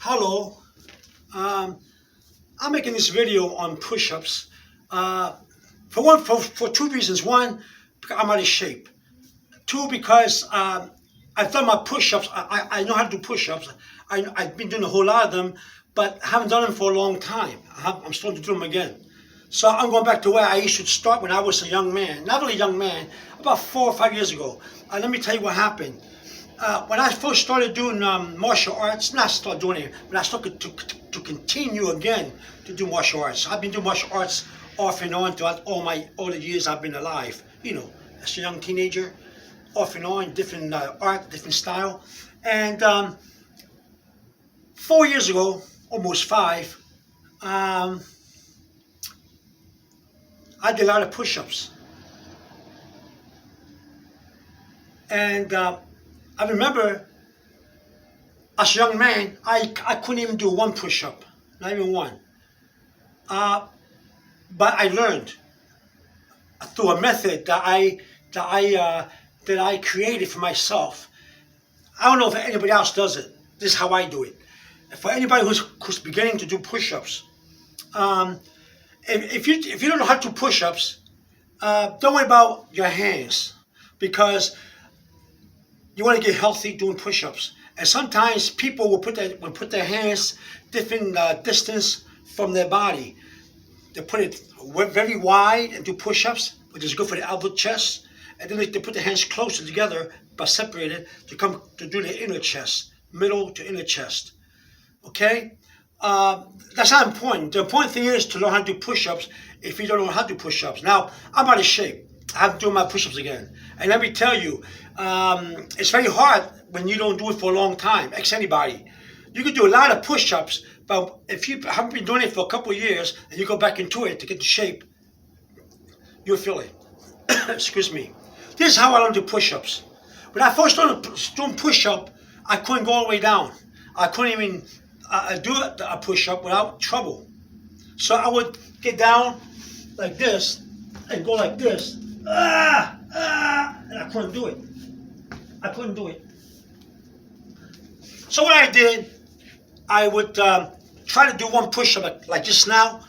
Hello, um, I'm making this video on push-ups. Uh, for two reasons. One, because I'm out of shape. Two, because I've done my push-ups. I know how to do push-ups. I've been doing a whole lot of them, but haven't done them for a long time. I'm starting to do them again. So I'm going back to where I used to start when I was a young man. Not really a young man, about 4 or 5 years ago. Let me tell you what happened. When I first started doing martial arts, not start doing it, when I started to continue again to do martial arts. I've been doing martial arts off and on throughout all the years I've been alive. You know, as a young teenager, off and on, different art, different style. And 4 years ago, almost five, I did a lot of push-ups. And I remember, as a young man, I couldn't even do one push-up, not even one. But I learned through a method that I created for myself. I don't know if anybody else does it. This is how I do it. For anybody who's beginning to do push-ups, if you don't know how to do push-ups, don't worry about your hands, because you want to get healthy doing push-ups. And sometimes people will put their hands different distance from their body. They put it very wide and do push-ups, which is good for the elbow chest. And then they put their hands closer together but separated to come to do the inner chest, middle to inner chest. Okay? That's not important. The important thing is to learn how to do push-ups if you don't know how to do push-ups. Now, I'm out of shape. I'm doing my push-ups again. And let me tell you, it's very hard when you don't do it for a long time. Ask anybody. You can do a lot of push-ups, but if you haven't been doing it for a couple of years and you go back into it to get the shape, you'll feel it. Excuse me. This is how I learned to do push-ups. When I first started doing push-up, I couldn't go all the way down. I couldn't even do a push-up without trouble. So I would get down like this and go like this. And I couldn't do it. I couldn't do it. So what I did, I would try to do one push-up like just now.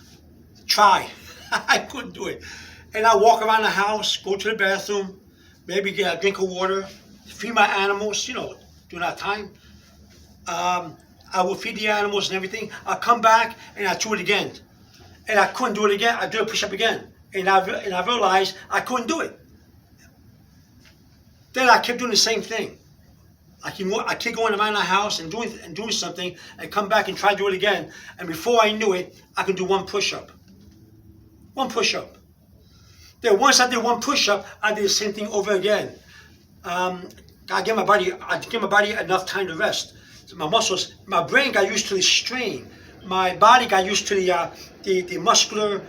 Try. I couldn't do it. And I walk around the house, go to the bathroom, maybe get a drink of water, feed my animals, you know, during that time. I would feed the animals and everything. I come back and I do it again. And I couldn't do it again. I do a push-up again. And I realized I couldn't do it. Then I kept doing the same thing. I keep going around the house and doing something, and come back and try to do it again. And before I knew it, I could do one push-up. One push-up. Then once I did one push-up, I did the same thing over again. I give my body enough time to rest. So my muscles, my brain got used to the strain. My body got used to the muscular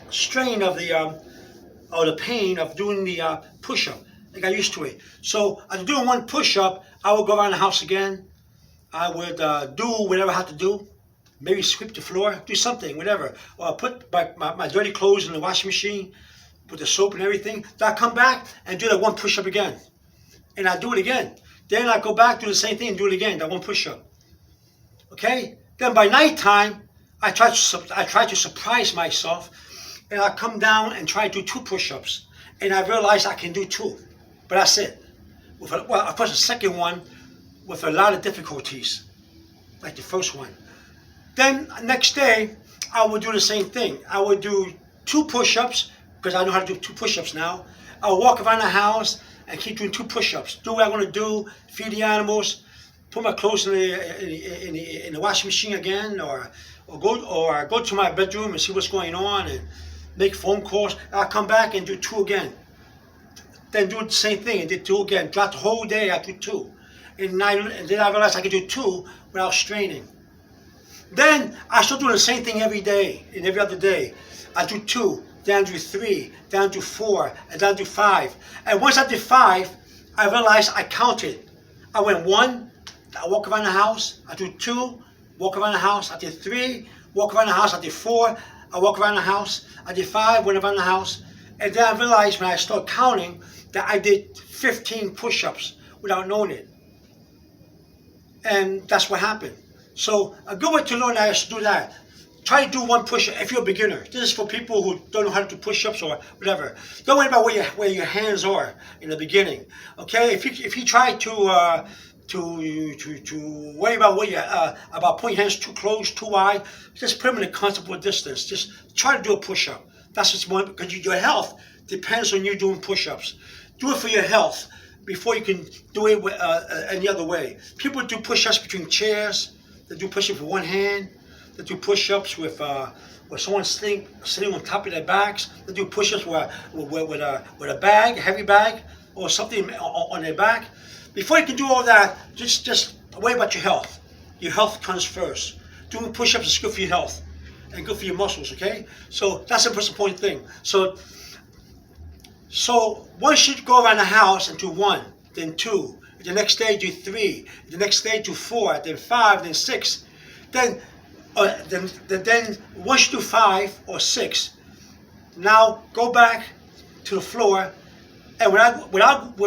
strain of the pain of doing the push-up. I got used to it. So after doing one push-up, I would go around the house again. I would do whatever I had to do. Maybe sweep the floor, do something, whatever. Or put my dirty clothes in the washing machine, put the soap and everything. Then I come back and do that one push-up again. And I do it again. Then I go back, do the same thing and do it again, that one push-up. Okay? Then by nighttime, I try to surprise myself, and I come down and try to do two push-ups. And I realize I can do two. But that's it. Of course, the second one with a lot of difficulties, like the first one. Then next day, I would do the same thing. I would do two push-ups, because I know how to do two push-ups now. I would walk around the house and keep doing two push-ups. Do what I want to do, feed the animals, put my clothes in the washing machine again, or go to my bedroom and see what's going on and make phone calls. I'll come back and do two again. Then do the same thing and did two again. Throughout the whole day, I do two. And then I realized I could do two without straining. Then I start doing the same thing every day and every other day. I do two, then I do three, then I do four, and then I do five. And once I did five, I realized I counted. I went one, I walk around the house, I do two, walk around the house, I did three, walk around the house, I did four, I walk around the house, I did five, went around the house. And then I realized when I started counting that I did 15 push-ups without knowing it. and that's what happened. So a good way to learn that is to do that. Try to do one push-up if you're a beginner. This is for people who don't know how to do push-ups or whatever. Don't worry about where your hands are in the beginning. Okay, if you try to worry about where you about putting your hands too close, too wide, just put them in a comfortable distance. Just try to do a push-up. That's what's more, because your health depends on you doing push-ups. Do it for your health before you can do it any other way. People do push-ups between chairs. They do push-ups with one hand. They do push-ups with someone sitting on top of their backs. They do push-ups with a bag, a heavy bag, or something on their back. Before you can do all that, just worry about your health. Your health comes first. Doing push-ups is good for your health and good for your muscles, okay? So that's the most important thing. So once you go around the house and do 1, then 2, the next day do 3, the next day do 4, then 5, then 6, then once you do 5 or 6, now go back to the floor, and without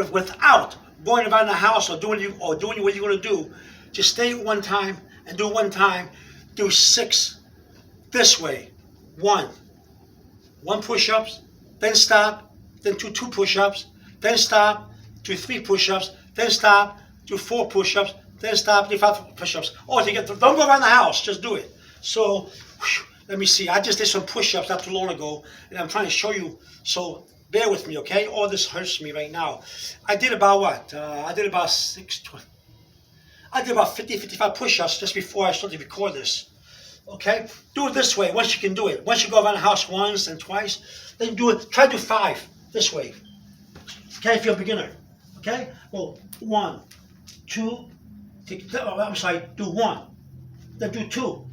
going around the house or doing what you're going to do, just stay one time and do 1 time. Do 6 this way. 1 push-ups, then stop, then do 2 push-ups, then stop, do 3 push-ups, then stop, do 4 push-ups, then stop, do 5 push-ups. Don't go around the house, just do it. So, let me see. I just did some push-ups not too long ago, and I'm trying to show you. So, bear with me, okay? All this hurts me right now. I did about what? I did about 50, 55 push-ups just before I started to record this. Okay? Do it this way once you can do it. Once you go around the house once and twice, then do it. Try to do 5 this way. Okay, if you're a beginner. Okay? Well, 1, 2, I'm sorry, do 1. Then do 2.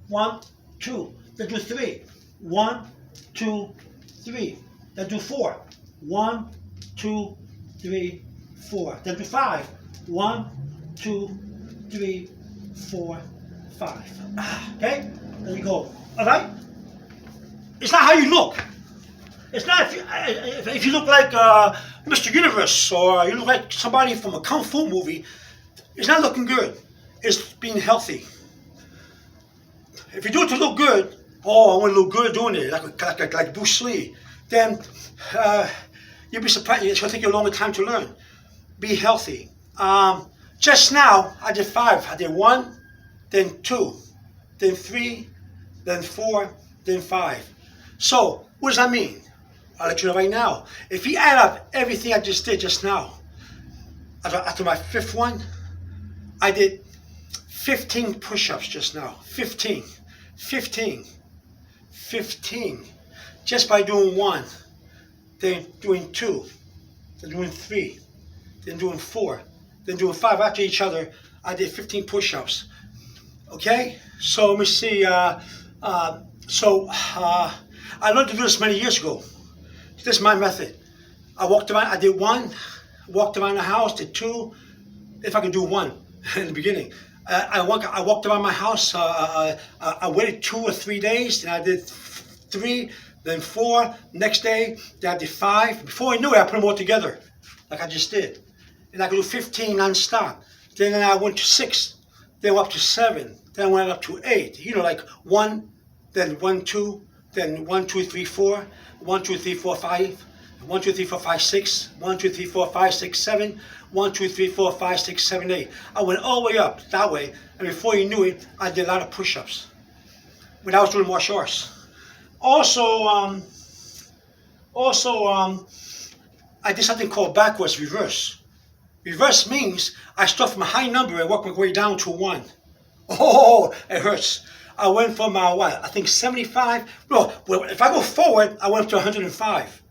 1, 2. Then do 3. 1, 2, 3. Then do 4. 1, 2, 3, 4. Then do 5. 1, 2, 3, 4, 5. Okay? There you go. All right? It's not how you look. It's not if you look like Mr. Universe or you look like somebody from a kung fu movie. It's not looking good. It's being healthy. If you do it to look good, I want to look good doing it, like Bruce Lee, then you'll be surprised. It's going to take you a longer time to learn. Be healthy. Just now, I did 5. I did 1, then 2, then 3, then 4, then 5. So, what does that mean? I'll let you know right now. If you add up everything I just did just now, after my 5th one, I did 15 push-ups just now. 15. Just by doing 1, then doing 2, then doing 3, then doing 4, then doing 5 after each other. I did 15 push-ups. Okay? So let me see. I learned to do this many years ago. This is my method. I walked around. I did 1. Walked around the house. Did 2. If I could do 1 in the beginning. I walked around my house. I waited 2 or 3 days. Then I did 3. Then 4. Next day, then I did 5. Before I knew it, I put them all together, like I just did. And I could do 15 non-stop. Then I went to 6. Then went up to 7. Then I went up to 8. You know, like 1, then 1, 2, then 1, 2, 3, 4. 1, 2, 3, 4, 5. 1, 2, 3, 4, 5, 6. 1, 2, 3, 4, 5, 6, 7. 1, 2, 3, 4, 5, 6, 7, 8. I went all the way up that way, and before you knew it, I did a lot of push-ups when I was doing martial arts. Also, I did something called backwards reverse. Reverse means I start from a high number and work my way down to 1. Oh, it hurts. I went from I think 75. No, well, if I go forward, I went up to 105,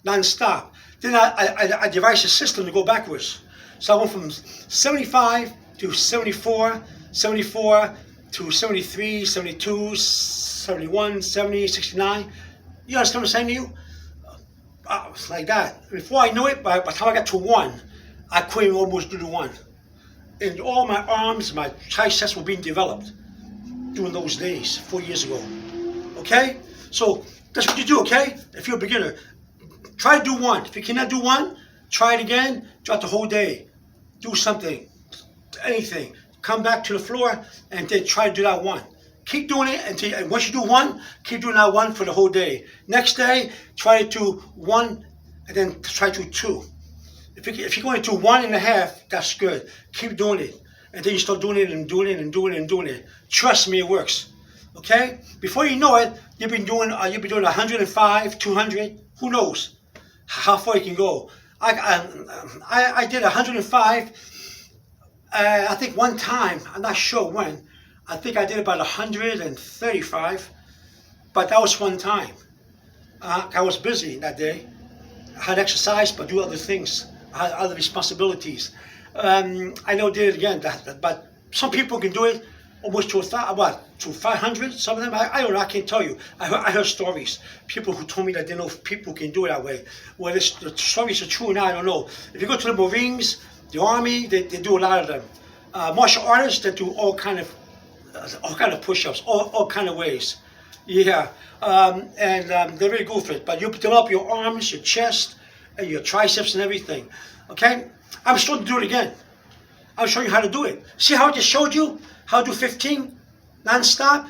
non-stop. Then I devised a system to go backwards. So I went from 75 to 74, 74 to 73, 72, 71, 70, 69. You understand what I'm saying to you? It's like that. Before I knew it, by the time I got to 1, I couldn't almost do the 1. And all my arms, my triceps were being developed during those days, 4 years ago. Okay? So that's what you do, okay? If you're a beginner, try to do 1. If you cannot do 1, try it again throughout the whole day. Do something, anything. come back to the floor, and then try to do that one. Keep doing it until, and once you do one, keep doing that one for the whole day. Next day, try to do one, and then try to do two. If you're going to do 1.5, that's good. Keep doing it. And then you start doing it and doing it and doing it and doing it. Trust me, it works. Okay? Before you know it, you'll be doing 105, 200. Who knows how far you can go? I did 105. I think one time. I'm not sure when. I think I did about 135. But that was one time. I was busy that day. I had exercise, but do other things. I had other responsibilities. I never did it again. But some people can do it almost to 500. Some of them, I don't know. I can't tell you. I heard stories. People who told me that they know people can do it that way. Whether the stories are true or not, I don't know. If you go to the Marines, the Army, they do a lot of them. Martial artists, they do all kind of push-ups, all kind of ways. Yeah, they're very good for it. But you develop your arms, your chest, and your triceps and everything. Okay? I'm starting to do it again. I'll show you how to do it. See how I just showed you how to do 15 non-stop?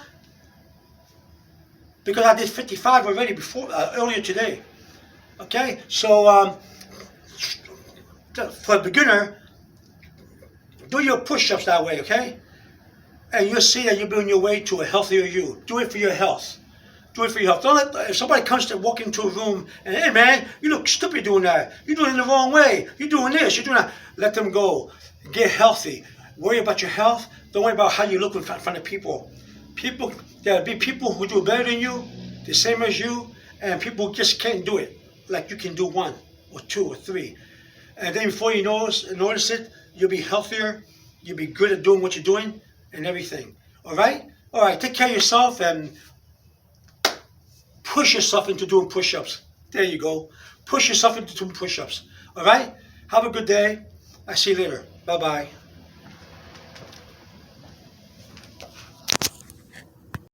Because I did 55 already before, earlier today. Okay? So, for a beginner, do your push-ups that way, okay? And you'll see that you're building your way to a healthier you. Do it for your health. Do it for your health. Don't let, if somebody comes to walk into a room and, hey man, you look stupid doing that. You're doing it the wrong way. You're doing this. You're doing that. Let them go. Get healthy. Worry about your health. Don't worry about how you look in front of people. There'll be people who do better than you, the same as you, and people who just can't do it. Like you can do 1 or 2 or 3. And then before you notice it, you'll be healthier. You'll be good at doing what you're doing and everything. All right? All right. Take care of yourself and push yourself into doing push-ups. There you go. Push yourself into doing push-ups. All right? Have a good day. I'll see you later. Bye-bye.